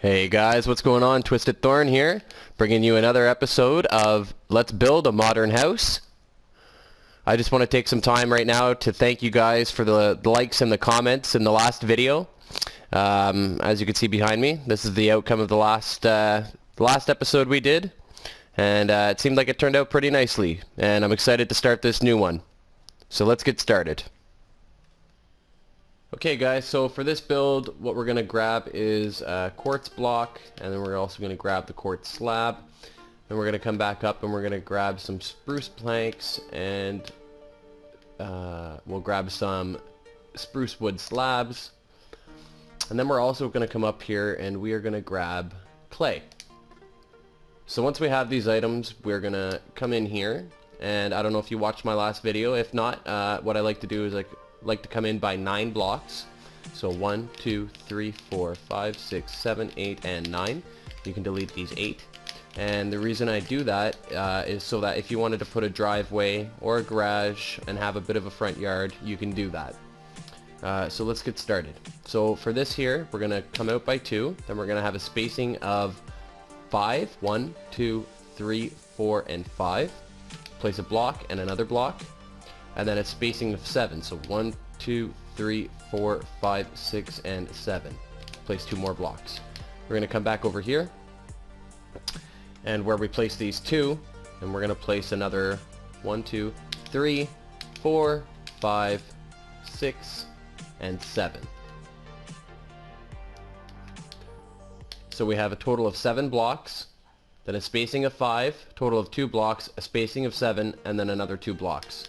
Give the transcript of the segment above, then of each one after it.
Hey guys, what's going on? Twisted Thorn here, bringing you another episode of Let's Build a Modern House. I just want to take some time right now to thank you guys for the likes and the comments in the last video. As you can see behind me, this is the outcome of the last episode we did, and it seemed like it turned out pretty nicely, and I'm excited to start this new one. So let's get started. Okay guys, so for this build, what we're going to grab is a quartz block, and then we're also going to grab the quartz slab. Then we're going to come back up and we're going to grab some spruce planks, and we'll grab some spruce wood slabs. And then we're also going to come up here and we are going to grab clay. So once we have these items, we're going to come in here, and I don't know if you watched my last video. If not, what I like to do is like to come in by 9 blocks. So 1, 2, 3, 4, 5, 6, 7, 8, and 9. You can delete these 8. And the reason I do that is so that if you wanted to put a driveway or a garage and have a bit of a front yard, you can do that. So let's get started. So for this here, we're going to come out by 2. Then we're going to have a spacing of 5. 1, 2, 3, 4, and 5. Place a block and another block. And then a spacing of 7, so 1, 2, 3, 4, 5, 6, and 7. Place 2 more blocks. We're going to come back over here, and where we place these 2, and we're going to place another 1, 2, 3, 4, 5, 6, and 7. So we have a total of 7 blocks, then a spacing of 5, total of 2 blocks, a spacing of 7, and then another 2 blocks.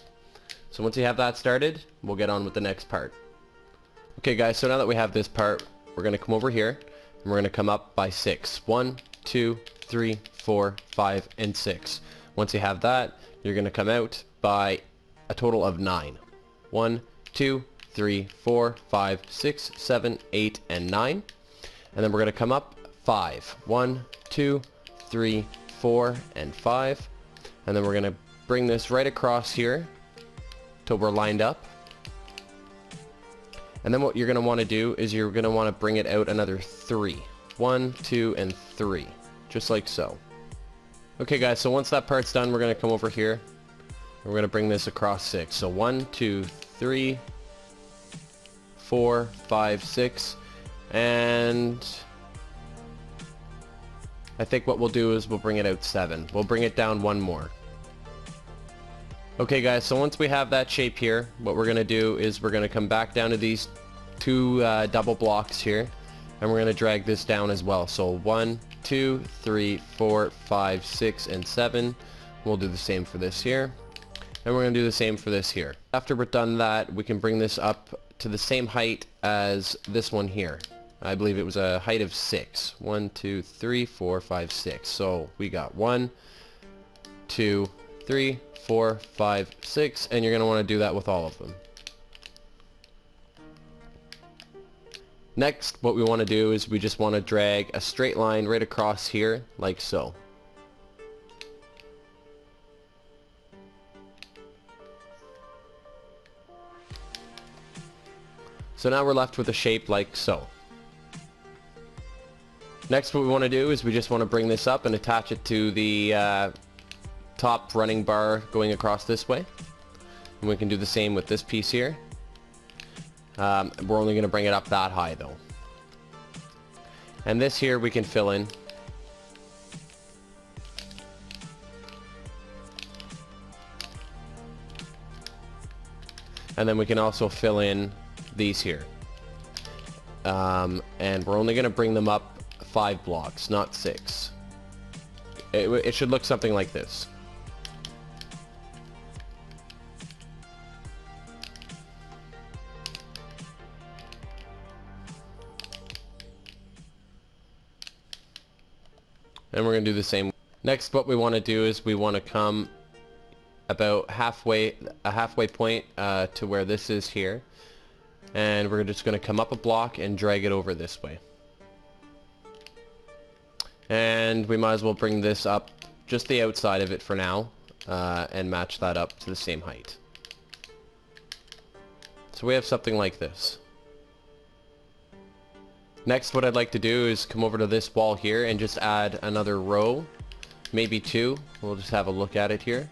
So once you have that started, we'll get on with the next part. Okay guys, so now that we have this part, we're going to come over here, and we're going to come up by 6. 1, 2, 3, 4, 5, and 6. Once you have that, you're going to come out by a total of 9. 1, 2, 3, 4, 5, 6, 7, 8, and 9. And then we're going to come up 5. 1, 2, 3, 4, and 5. And then we're going to bring this right across here till we're lined up. And then what you're going to want to do is you're going to want to bring it out another 3. 1, 2, and 3. Just like so. Okay guys, so once that part's done, we're going to come over here, and we're going to bring this across 6. So 1, 2, 3, 4, 5, 6, and I think what we'll do is we'll bring it out 7. We'll bring it down 1 more. Okay guys, so once we have that shape here, what we're going to do is we're going to come back down to these 2 double blocks here, and we're going to drag this down as well. So 1, 2, 3, 4, 5, 6, and 7. We'll do the same for this here, and we're going to do the same for this here. After we're done that, we can bring this up to the same height as this one here. I believe it was a height of 6. 1, 2, 3, 4, 5, 6. So we got 1, 2, 3, 4, 5, 6, and you're going to want to do that with all of them. Next, what we want to do is we just want to drag a straight line right across here, like so. So now we're left with a shape like so. Next, what we want to do is we just want to bring this up and attach it to the top running bar going across this way, and we can do the same with this piece here. We're only going to bring it up that high though, and this here we can fill in. And then we can also fill in these here, and we're only going to bring them up 5 blocks, not 6. It should look something like this. And we're going to do the same. Next, what we want to do is we want to come about a halfway point to where this is here. And we're just going to come up a block and drag it over this way. And we might as well bring this up just the outside of it for now, and match that up to the same height. So we have something like this. Next, what I'd like to do is come over to this wall here and just add another row, maybe two. We'll just have a look at it here.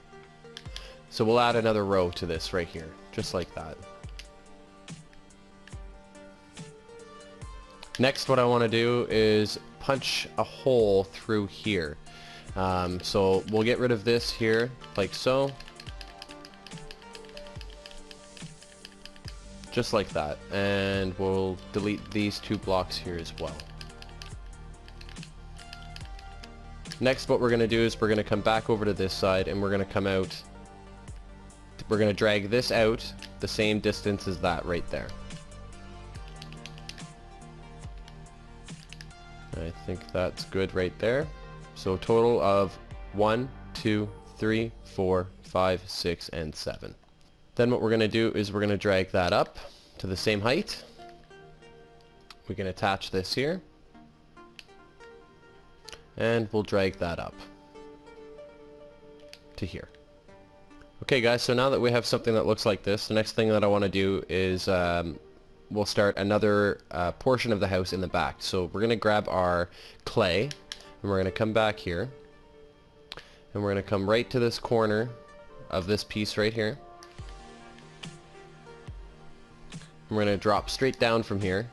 So we'll add another row to this right here, just like that. Next, what I want to do is punch a hole through here. So we'll get rid of this here, like so. Just like that. And we'll delete these 2 blocks here as well. Next, what we're going to do is we're going to come back over to this side and we're going to come out. We're going to drag this out the same distance as that right there. I think that's good right there. So total of 1, 2, 3, 4, 5, 6, and 7. Then what we're going to do is we're going to drag that up to the same height. We can attach this here. And we'll drag that up to here. Okay guys, so now that we have something that looks like this, the next thing that I want to do is we'll start another portion of the house in the back. So we're going to grab our clay and we're going to come back here and we're going to come right to this corner of this piece right here. And we're going to drop straight down from here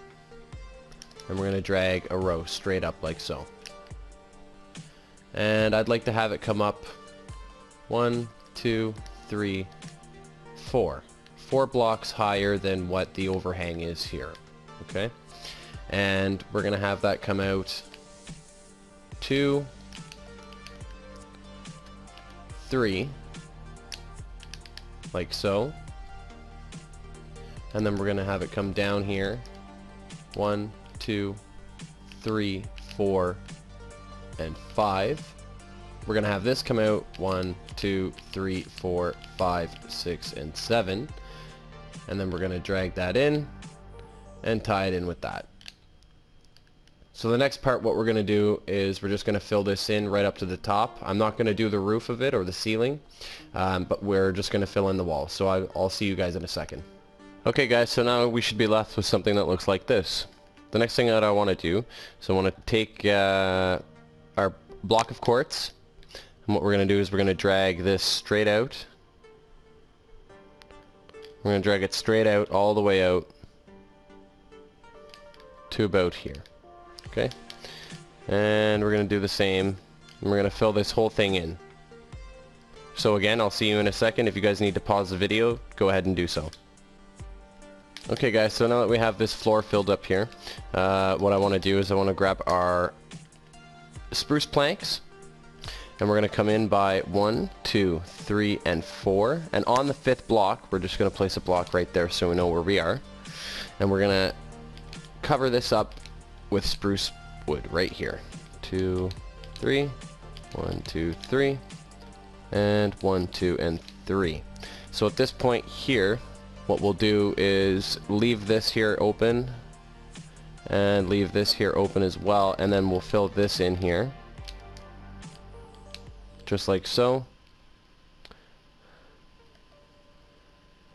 and we're going to drag a row straight up like so. And I'd like to have it come up 1, 2, 3, 4. 4 blocks higher than what the overhang is here. Okay? And we're going to have that come out 2, 3, like so. And then we're going to have it come down here 1, 2, 3, 4, and 5. We're going to have this come out 1, 2, 3, 4, 5, 6, and 7. And then we're going to drag that in and tie it in with that. So the next part, what we're going to do is we're just going to fill this in right up to the top. I'm not going to do the roof of it or the ceiling, but we're just going to fill in the wall. So I'll see you guys in a second. Okay guys, so now we should be left with something that looks like this. The next thing that I want to do is I want to take our block of quartz, and what we're going to do is we're going to drag this straight out. We're going to drag it straight out, all the way out to about here. Okay? And we're going to do the same. And we're going to fill this whole thing in. So again, I'll see you in a second. If you guys need to pause the video, go ahead and do so. Okay guys, so now that we have this floor filled up here, what I want to do is I want to grab our spruce planks, and we're going to come in by 1, 2, 3, and 4, and on the 5th block we're just going to place a block right there so we know where we are, and we're going to cover this up with spruce wood right here. 2, 3, 1, 2, 3, and 1, 2, and 3. So at this point here, what we'll do is leave this here open and leave this here open as well, and then we'll fill this in here just like so,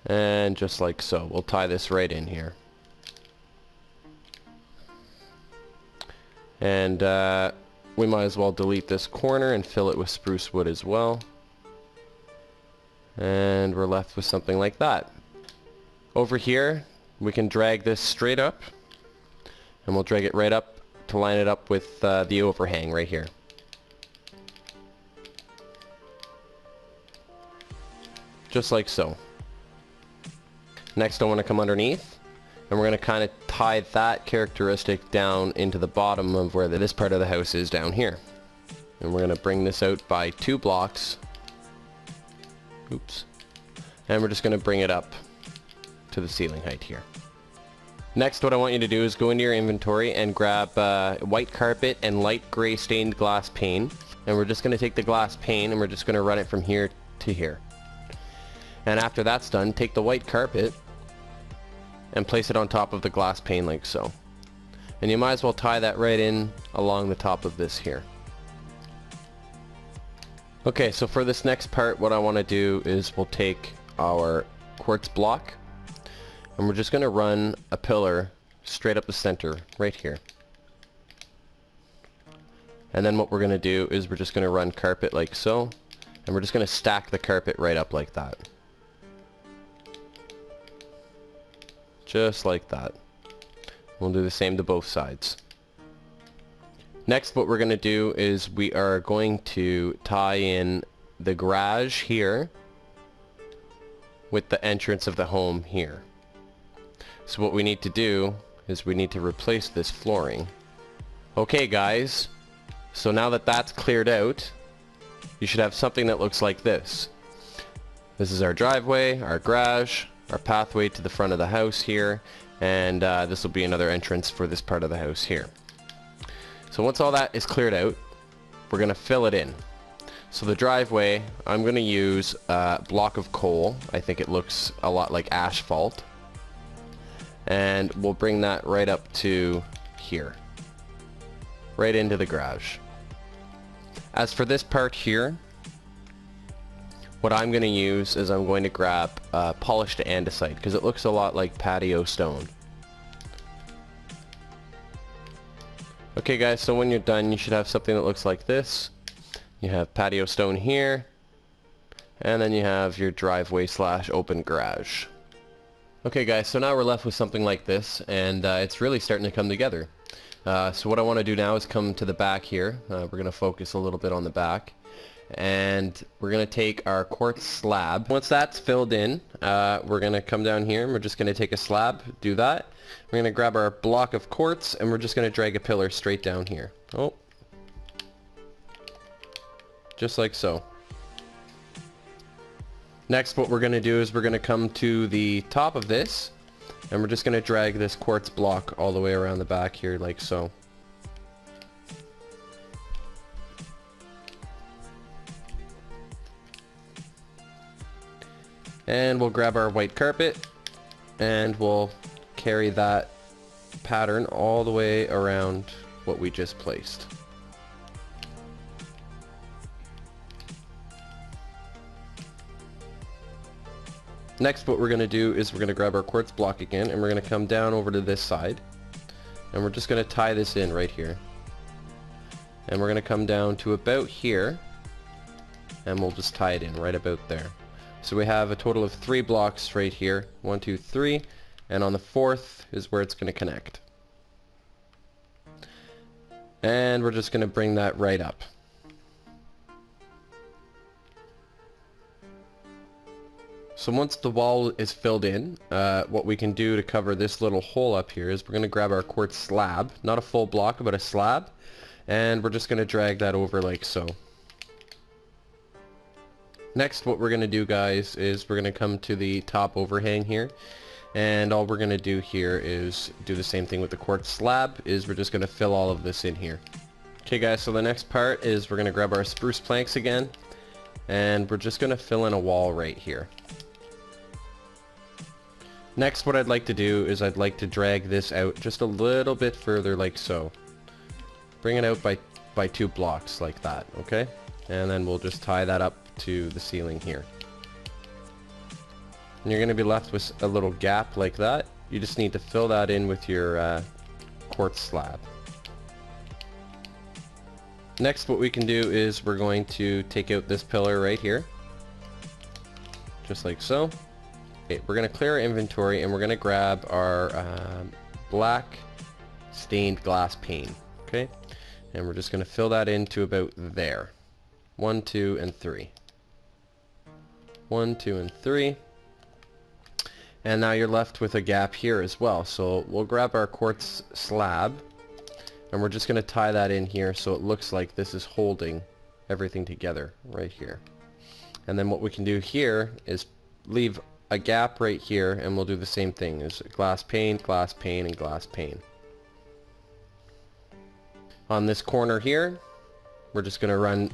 and just like so. We'll tie this right in here, and we might as well delete this corner and fill it with spruce wood as well, and we're left with something like that. Over here, we can drag this straight up, and we'll drag it right up to line it up with the overhang right here. Just like so. Next, I want to come underneath, and we're going to kind of tie that characteristic down into the bottom of where this part of the house is down here. And we're going to bring this out by 2 blocks. Oops. And we're just going to bring it up to the ceiling height here. Next, what I want you to do is go into your inventory and grab white carpet and light gray stained glass pane, and we're just going to take the glass pane and we're just going to run it from here to here. And after that's done, take the white carpet and place it on top of the glass pane like so. And you might as well tie that right in along the top of this here. Okay, so for this next part, what I want to do is we'll take our quartz block, and we're just going to run a pillar straight up the center, right here. And then what we're going to do is we're just going to run carpet like so. And we're just going to stack the carpet right up like that. Just like that. We'll do the same to both sides. Next, what we're going to do is we are going to tie in the garage here with the entrance of the home here. So what we need to do is we need to replace this flooring. Okay guys, so now that that's cleared out, you should have something that looks like this. This is our driveway, our garage, our pathway to the front of the house here, and this will be another entrance for this part of the house here. So once all that is cleared out, we're going to fill it in. So the driveway, I'm going to use a block of coal. I think it looks a lot like asphalt. And we'll bring that right up to here. Right into the garage. As for this part here, what I'm going to use is I'm going to grab polished andesite because it looks a lot like patio stone. Okay guys, so when you're done you should have something that looks like this. You have patio stone here, and then you have your driveway slash open garage. Okay guys, so now we're left with something like this, and it's really starting to come together. So what I want to do now is come to the back here. We're going to focus a little bit on the back. And we're going to take our quartz slab. Once that's filled in, we're going to come down here and we're just going to take a slab, do that. We're going to grab our block of quartz and we're just going to drag a pillar straight down here. Oh. Just like so. Next, what we're going to do is we're going to come to the top of this and we're just going to drag this quartz block all the way around the back here like so. And we'll grab our white carpet and we'll carry that pattern all the way around what we just placed. Next, what we're going to do is we're going to grab our quartz block again and we're going to come down over to this side and we're just going to tie this in right here. And we're going to come down to about here and we'll just tie it in right about there. So we have a total of 3 blocks right here. 1, 2, 3. And on the 4th is where it's going to connect. And we're just going to bring that right up. So once the wall is filled in, what we can do to cover this little hole up here is we're going to grab our quartz slab. Not a full block, but a slab. And we're just going to drag that over like so. Next, what we're going to do, guys, is we're going to come to the top overhang here. And all we're going to do here is do the same thing with the quartz slab, is we're just going to fill all of this in here. Okay, guys, so the next part is we're going to grab our spruce planks again. And we're just going to fill in a wall right here. Next, what I'd like to do is I'd like to drag this out just a little bit further like so. Bring it out by 2 blocks like that, okay? And then we'll just tie that up to the ceiling here. And you're going to be left with a little gap like that. You just need to fill that in with your quartz slab. Next, what we can do is we're going to take out this pillar right here. Just like so. Okay, we're going to clear our inventory and we're going to grab our black stained glass pane. Okay? And we're just going to fill that into about there. 1, 2, and 3. 1, 2, and 3. And now you're left with a gap here as well. So we'll grab our quartz slab and we're just going to tie that in here so it looks like this is holding everything together right here. And then what we can do here is leave a gap right here and we'll do the same thing as glass pane, and glass pane. On this corner here, we're just going to run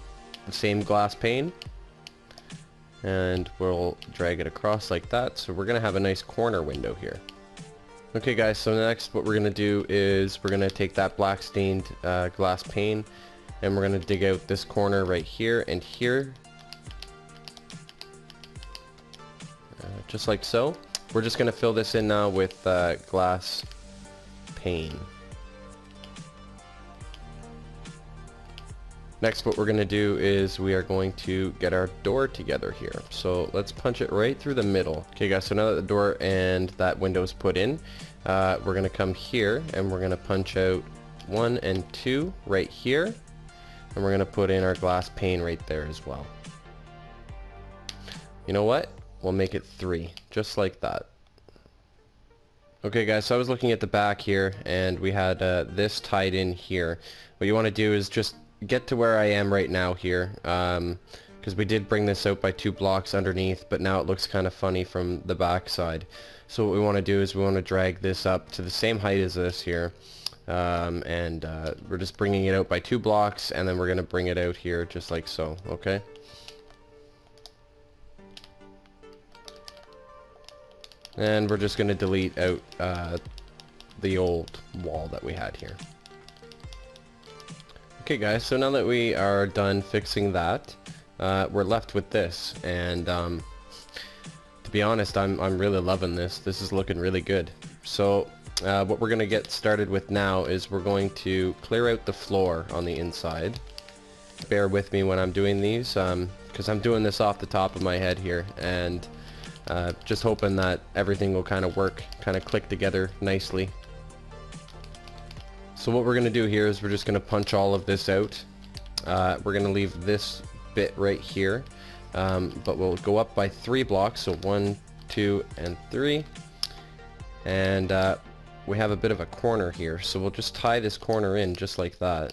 the same glass pane and we'll drag it across like that, so we're gonna have a nice corner window here. Okay guys, so next what we're gonna do is we're gonna take that black stained glass pane and we're gonna dig out this corner right here and here, just like so. We're just gonna fill this in now with glass pane. Next, what we're going to do is we are going to get our door together here. So let's punch it right through the middle. Okay guys, so now that the door and that window is put in, we're going to come here and we're going to punch out 1 and 2 right here. And we're going to put in our glass pane right there as well. You know what? We'll make it 3, just like that. Okay guys, so I was looking at the back here and we had this tied in here. What you want to do is just get to where I am right now here, because we did bring this out by 2 blocks underneath, but now it looks kind of funny from the back side. So what we want to do is we want to drag this up to the same height as this here, and we're just bringing it out by 2 blocks, and then we're going to bring it out here just like so, okay? And we're just going to delete out the old wall that we had here. Okay guys, so now that we are done fixing that, we're left with this, and to be honest, I'm really loving this. This is looking really good. So what we're going to get started with now is we're going to clear out the floor on the inside. Bear with me when I'm doing these, because I'm doing this off the top of my head here, and just hoping that everything will kind of work, kind of click together nicely. So what we're going to do here is we're just going to punch all of this out. We're going to leave this bit right here, but we'll go up by 3 blocks, so 1, 2, and 3. And we have a bit of a corner here, so we'll just tie this corner in just like that.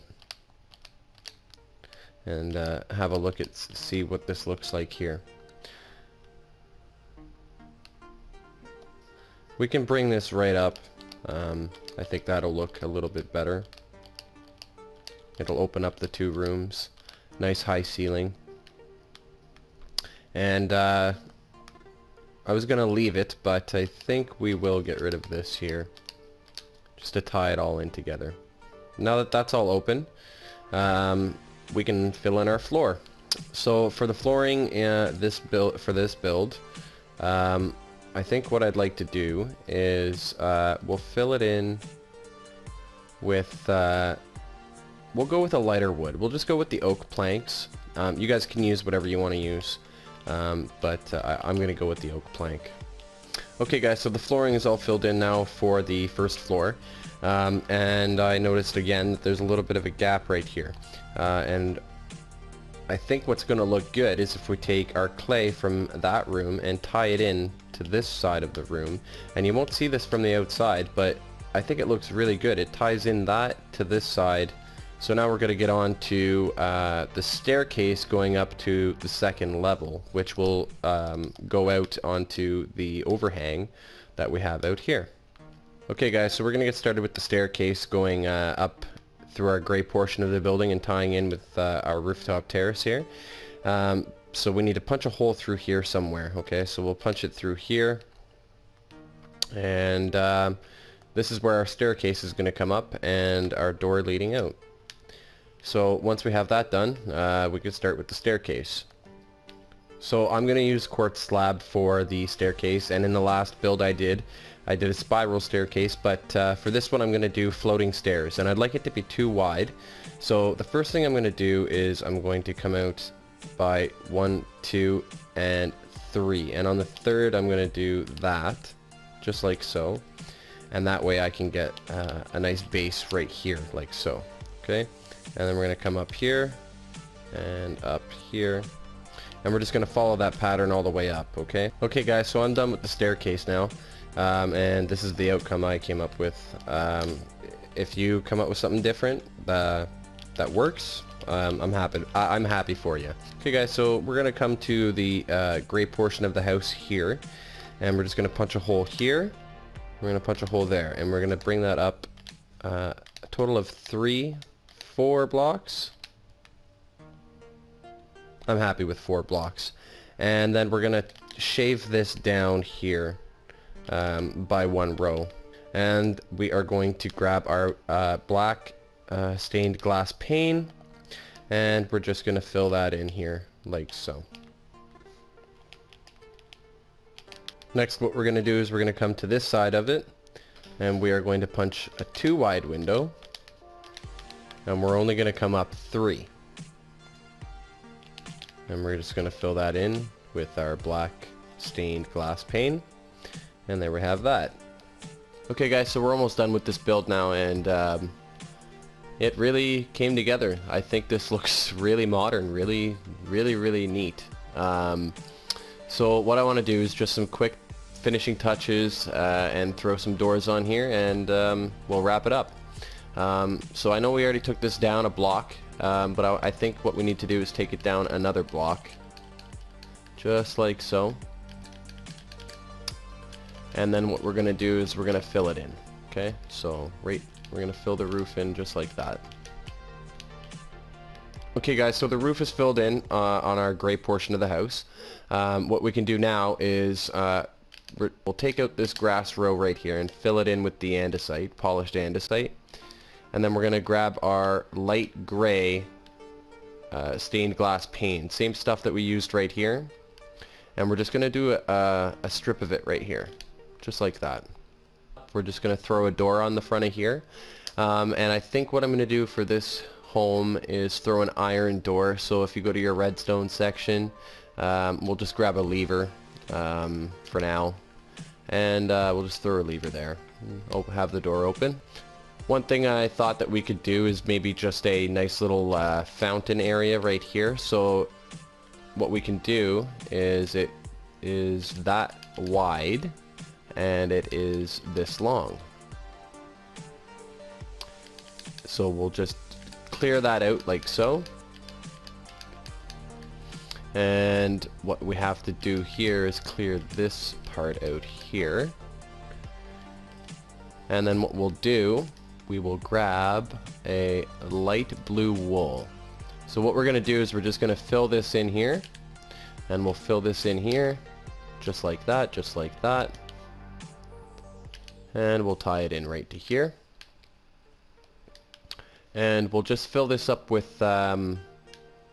And have a look at, see what this looks like here. We can bring this right up. I think that'll look a little bit better. It'll open up the 2 rooms. Nice high ceiling. And I was gonna leave it, but I think we will get rid of this here, just to tie it all in together. Now that that's all open, we can fill in our floor. So for the flooring, this build, I think what I'd like to do is we'll fill it in with, we'll go with a lighter wood. We'll just go with the oak planks. You guys can use whatever you want to use, but I'm going to go with the oak plank. Okay guys, so the flooring is all filled in now for the first floor, and I noticed again that there's a little bit of a gap right here, and I think what's going to look good is if we take our clay from that room and tie it in to this side of the room. And you won't see this from the outside, but I think it looks really good. It ties in that to this side. So now we're going to get on to the staircase going up to the 2nd level, which will go out onto the overhang that we have out here. Okay guys, so we're going to get started with the staircase going up through our gray portion of the building and tying in with our rooftop terrace here. So we need to punch a hole through here somewhere, okay? So we'll punch it through here. And this is where our staircase is going to come up and our door leading out. So once we have that done, we can start with the staircase. So I'm going to use quartz slab for the staircase, and in the last build I did a spiral staircase, but for this one I'm going to do floating stairs, and I'd like it to be 2 wide. So the first thing I'm going to do is I'm going to come out by 1, 2, and 3, and on the 3rd I'm going to do that, just like so, and that way I can get a nice base right here, like so, okay? And then we're going to come up here, and up here, and we're just going to follow that pattern all the way up, okay? Okay guys, so I'm done with the staircase now, and this is the outcome I came up with. If you come up with something different that works, I'm happy for you. Okay guys, so we're gonna come to the gray portion of the house here, and we're just gonna punch a hole here, we're gonna punch a hole there, and we're gonna bring that up a total of 4 blocks. I'm happy with 4 blocks. And then we're gonna shave this down here by 1 row, and we are going to grab our black stained glass pane, and we're just gonna fill that in here like so. Next, what we're gonna do is we're gonna come to this side of it, and we are going to punch a 2 wide window, and we're only going to come up 3. And we're just going to fill that in with our black stained glass pane, and there we have that. Okay guys, so we're almost done with this build now, and it really came together. I think this looks really modern, really neat. So what I want to do is just some quick finishing touches and throw some doors on here, and we'll wrap it up. So I know we already took this down a block, but I think what we need to do is take it down another block, just like so. And then what we're going to do is we're going to fill it in. Okay, so we're going to fill the roof in just like that. Okay guys, so the roof is filled in on our gray portion of the house. What we can do now is we'll take out this grass row right here and fill it in with the andesite, polished andesite. And then we're going to grab our light gray stained glass pane, same stuff that we used right here. And we're just going to do a strip of it right here, just like that. We're just going to throw a door on the front of here. And I think what I'm going to do for this home is throw an iron door. So if you go to your redstone section, we'll just grab a lever for now. And we'll just throw a lever there. Have the door open. One thing I thought that we could do is maybe just a nice little fountain area right here. So what we can do is it is that wide and it is this long. So we'll just clear that out like so. And what we have to do here is clear this part out here. And then what we'll do, we will grab a light blue wool. So what we're going to do is we're just going to fill this in here, and we'll fill this in here just like that, just like that, and we'll tie it in right to here. And we'll just fill this up with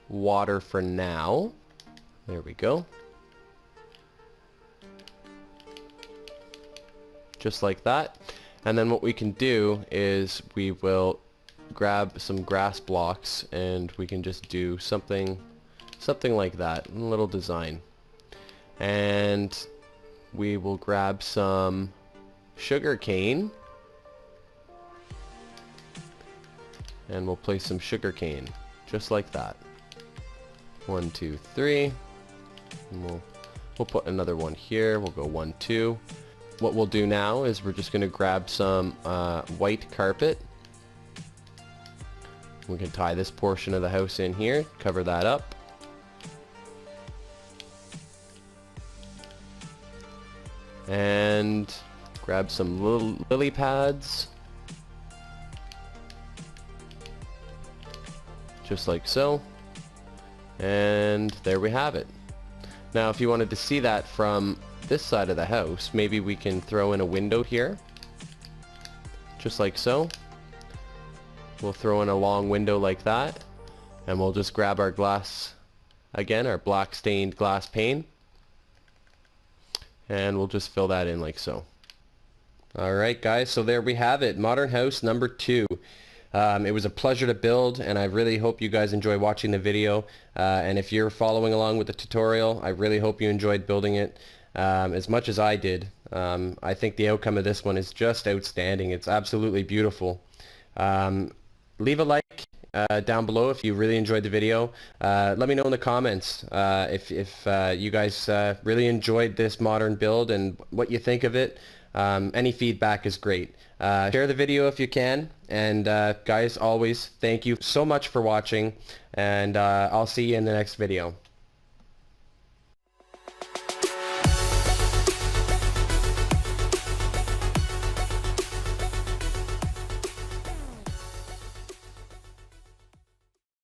water for now. There we go. Just like that. And then what we can do is we will grab some grass blocks and we can just do something like that, a little design. And we will grab some sugar cane, and we'll place some sugar cane just like that. 1, 2, 3. And we'll put another one here. We'll go 1, 2. What we'll do now is we're just going to grab some white carpet. We can tie this portion of the house in here, cover that up. And grab some little lily pads. Just like so. And there we have it. Now if you wanted to see that from this side of the house, maybe we can throw in a window here. Just like so. We'll throw in a long window like that. And we'll just grab our glass, again, our black stained glass pane. And we'll just fill that in like so. Alright guys, so there we have it. Modern house number 2. It was a pleasure to build, and I really hope you guys enjoy watching the video. And if you're following along with the tutorial, I really hope you enjoyed building it as much as I did. I think the outcome of this one is just outstanding. It's absolutely beautiful. Leave a like down below if you really enjoyed the video. Let me know in the comments if you guys really enjoyed this modern build and what you think of it. Any feedback is great. Share the video if you can, and guys, always thank you so much for watching, and I'll see you in the next video.